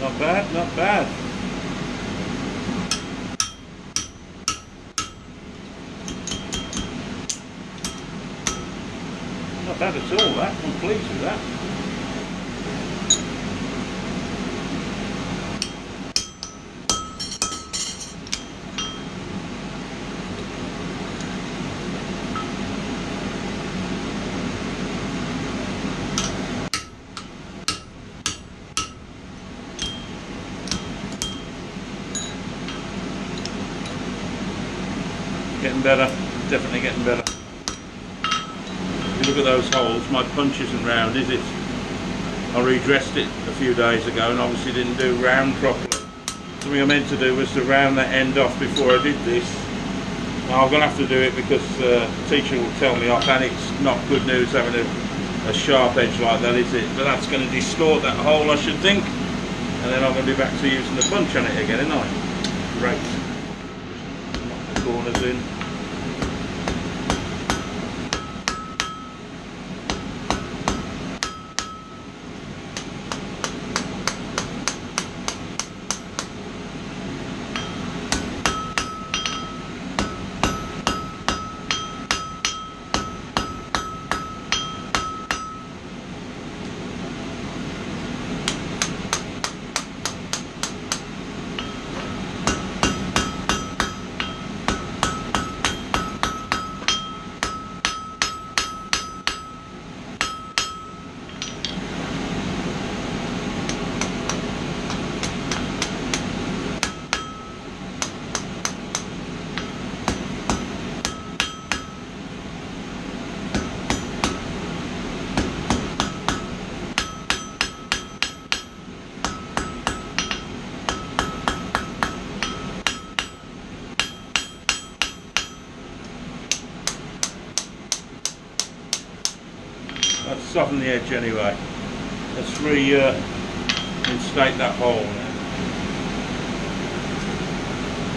Not bad, not bad. Not bad at all, that. I'm pleased with that. Getting better, definitely getting better. If you look at those holes, my punch isn't round, is it? I redressed it a few days ago and obviously didn't do round properly. Something I meant to do was to round that end off before I did this. Now I'm going to have to do it because the teacher will tell me off, and it's not good news having a sharp edge like that, is it? But that's going to distort that hole, I should think. And then I'm going to be back to using the punch on it again, isn't I? Great. Knock the corners in. Let's soften the edge anyway. Let's reinstate that hole now.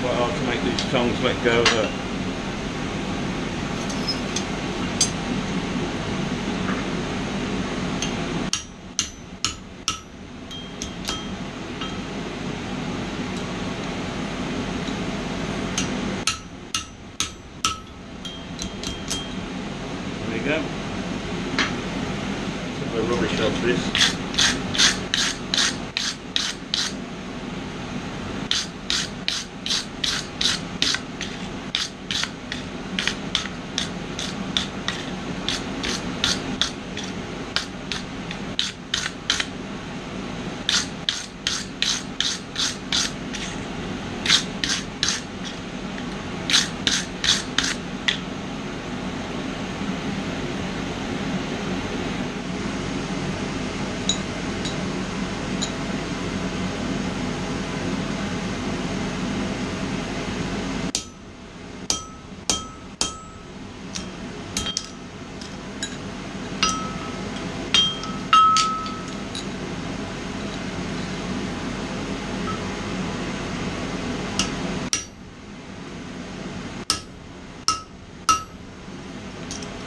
Quite hard to make these tongs let go though. There we go. The rubbish of this.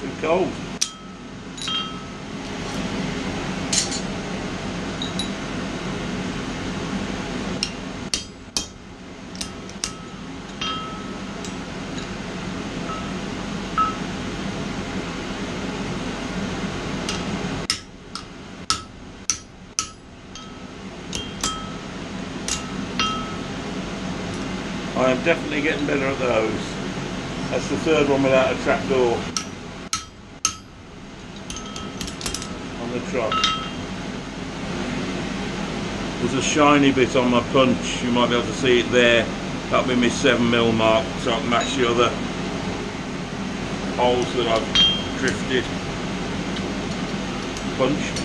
Too cold. I am definitely getting better at those. That's the third one without a trapdoor on the truck. There's a shiny bit on my punch, you might be able to see it there. That'll be my 7mm mark, so I can match the other holes that I've drifted. Punch.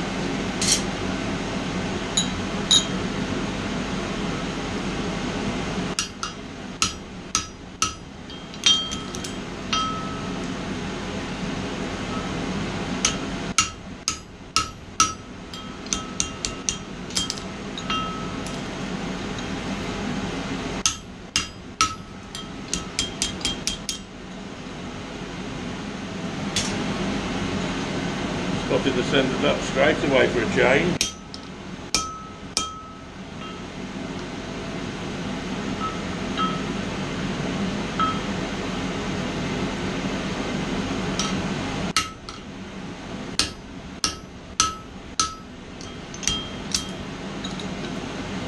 Spotted the send it up straight away for a change.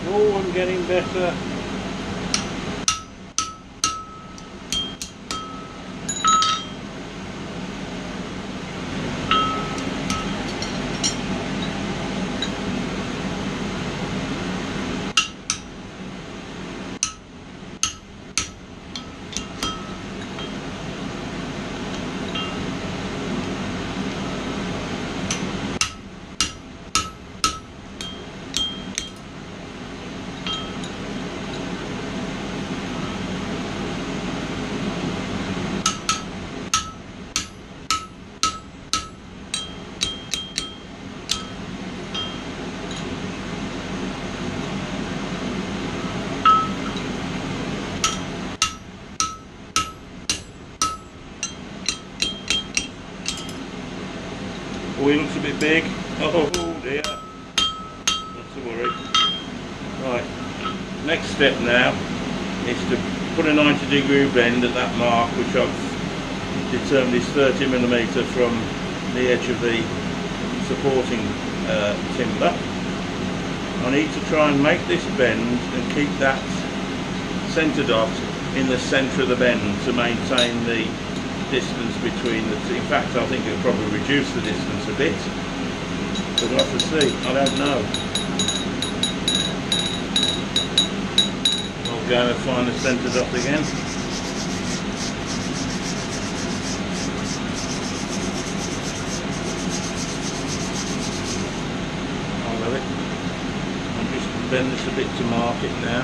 Oh, I'm getting better. Oh, he looks a bit big. Oh dear. Not to worry. Right. Next step now is to put a 90-degree bend at that mark, which I've determined is 30mm from the edge of the supporting timber. I need to try and make this bend and keep that centre dot in the centre of the bend to maintain the distance between the two. In fact, I think it'll probably reduce the distance a bit, but we'll have to see. I don't know. I'll go and find the centre dot again. I love it. I'll just bend this a bit to mark it now.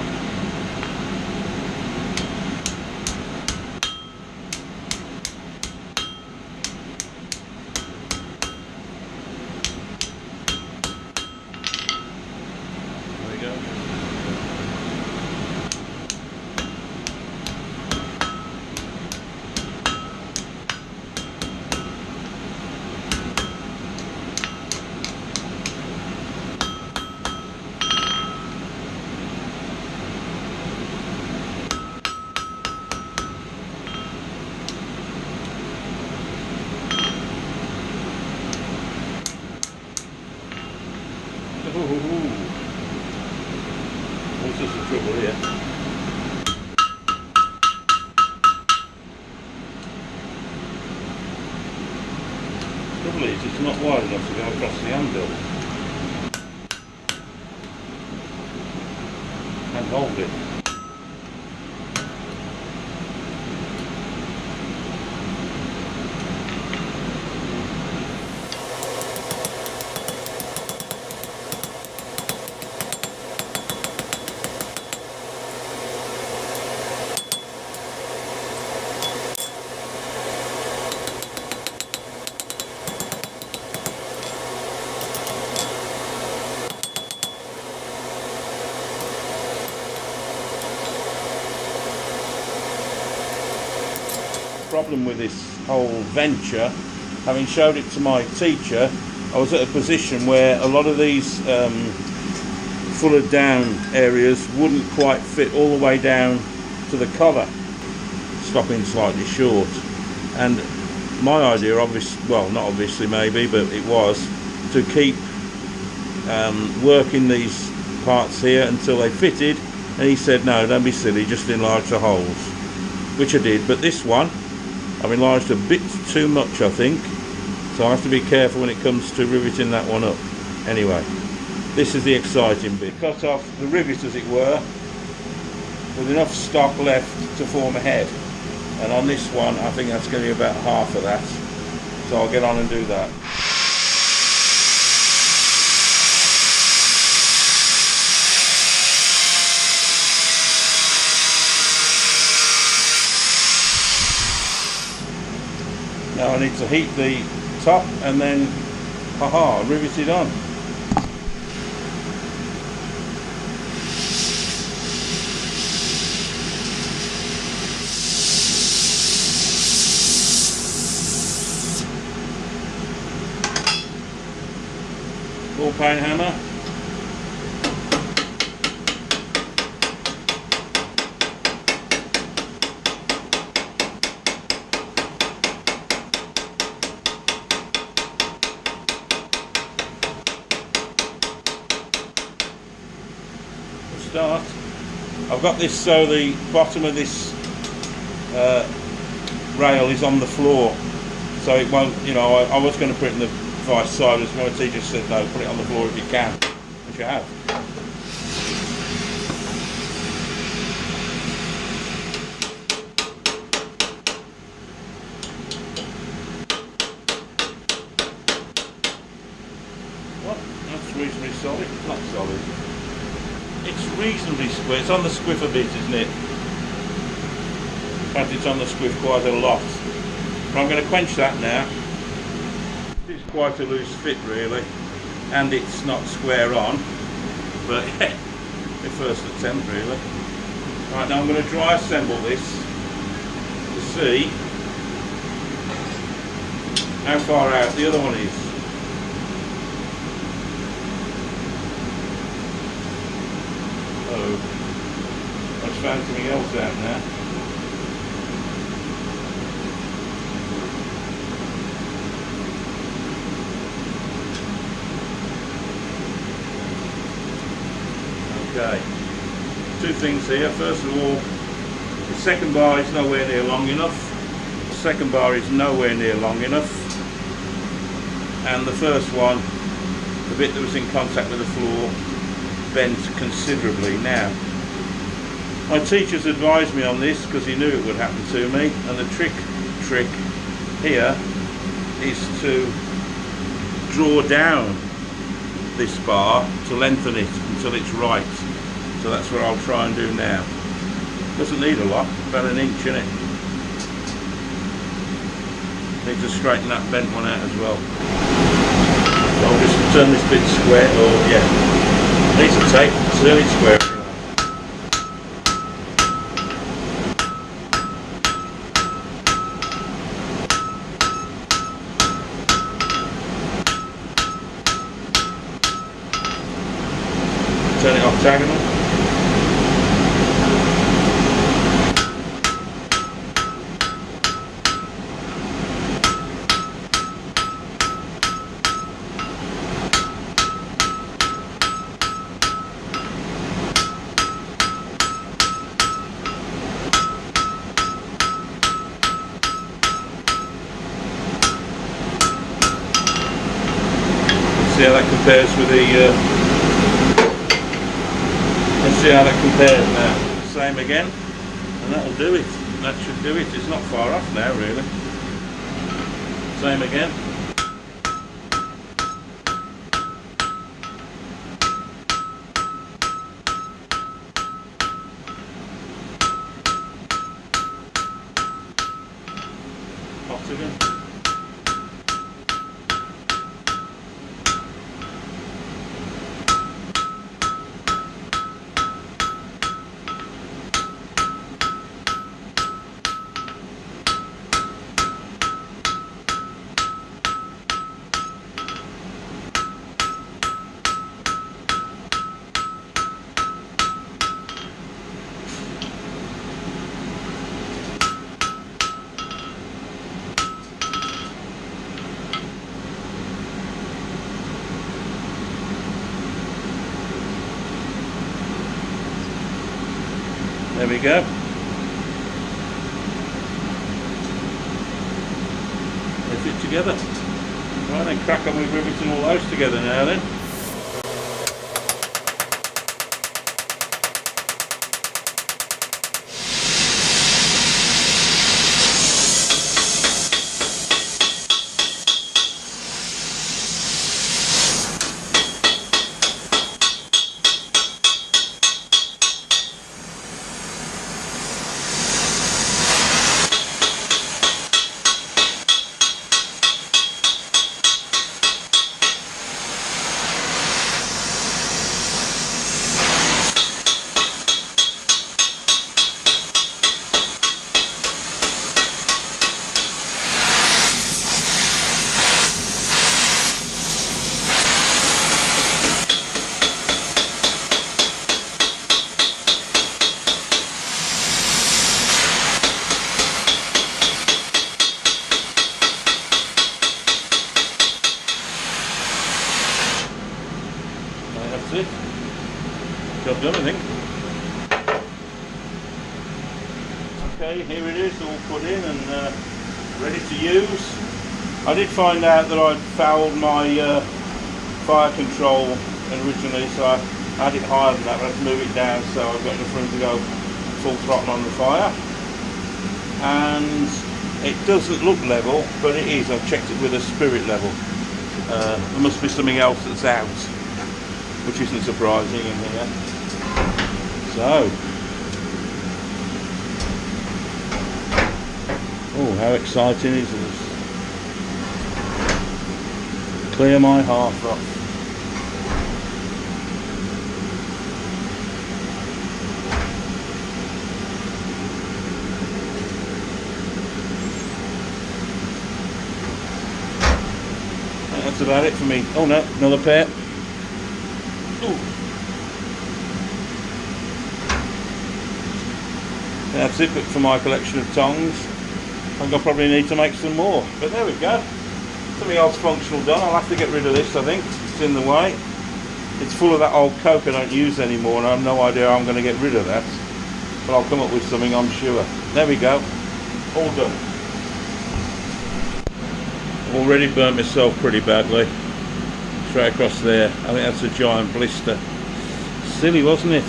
What's just the trouble here? The trouble is, it's not wide enough to go across the anvil and hold it. Problem with this whole venture, having showed it to my teacher, I was at a position where a lot of these fuller down areas wouldn't quite fit all the way down to the collar, stopping slightly short. And my idea, well, not obviously maybe, but it was to keep working these parts here until they fitted, and he said no, don't be silly, just enlarge the holes, which I did. But this one I've enlarged a bit too much, I think, so I have to be careful when it comes to riveting that one up. Anyway, this is the exciting bit. Cut off the rivet, as it were, with enough stock left to form a head, and on this one I think that's going to be about half of that, so I'll get on and do that. Now I need to heat the top and then, rivet it on. Ball peen hammer. start. I've got this so the bottom of this rail is on the floor, so it won't, you know, I was going to put it in the vice side, as my teacher said no, put it on the floor if you can, which I have. Well, that's reasonably solid. It's not solid. It's reasonably square. It's on the squiff a bit, isn't it? In fact, it's on the squiff quite a lot. But I'm going to quench that now. It's quite a loose fit really, and it's not square on, but yeah, the first attempt really. Right, now I'm going to dry assemble this to see how far out the other one is. Oh, I've found something else out now. Okay, two things here. First of all, the second bar is nowhere near long enough. The second bar is nowhere near long enough. And the first one, the bit that was in contact with the floor, bent considerably. Now, my teachers advised me on this because he knew it would happen to me, and the trick here is to draw down this bar to lengthen it until it's right. So that's what I'll try and do now. Doesn't need a lot, about an inch in it. Need to straighten that bent one out as well. So I'll just turn this bit square, or yeah, needs a tape, turn it square. Turn it octagonal. See how that compares with the let's see how that compares now. Same again, and that'll do it. That should do it. It's not far off now really. Same again. Octagon. There we go. They fit together. Right, then crack on with riveting all those together now then. That's it. Job done, I think. Okay, here it is, all put in and ready to use. I did find out that I'd fouled my fire control originally, so I had it higher than that, but I had to move it down so I've got enough room to go full throttle on the fire. And it doesn't look level, but it is. I've checked it with a spirit level. There must be something else that's out, which isn't surprising in here. So, oh, how exciting is this? Clear my hearth off. That's about it for me. Oh no, another pair. Ooh. That's it for my collection of tongs. I think I'll probably need to make some more, but there we go. Something else functional done. I'll have to get rid of this, I think. It's in the way. It's full of that old coke I don't use anymore, and I have no idea how I'm going to get rid of that. But I'll come up with something, I'm sure. There we go. All done. I've already burnt myself pretty badly. Straight across there. I think that's a giant blister. Silly, wasn't it?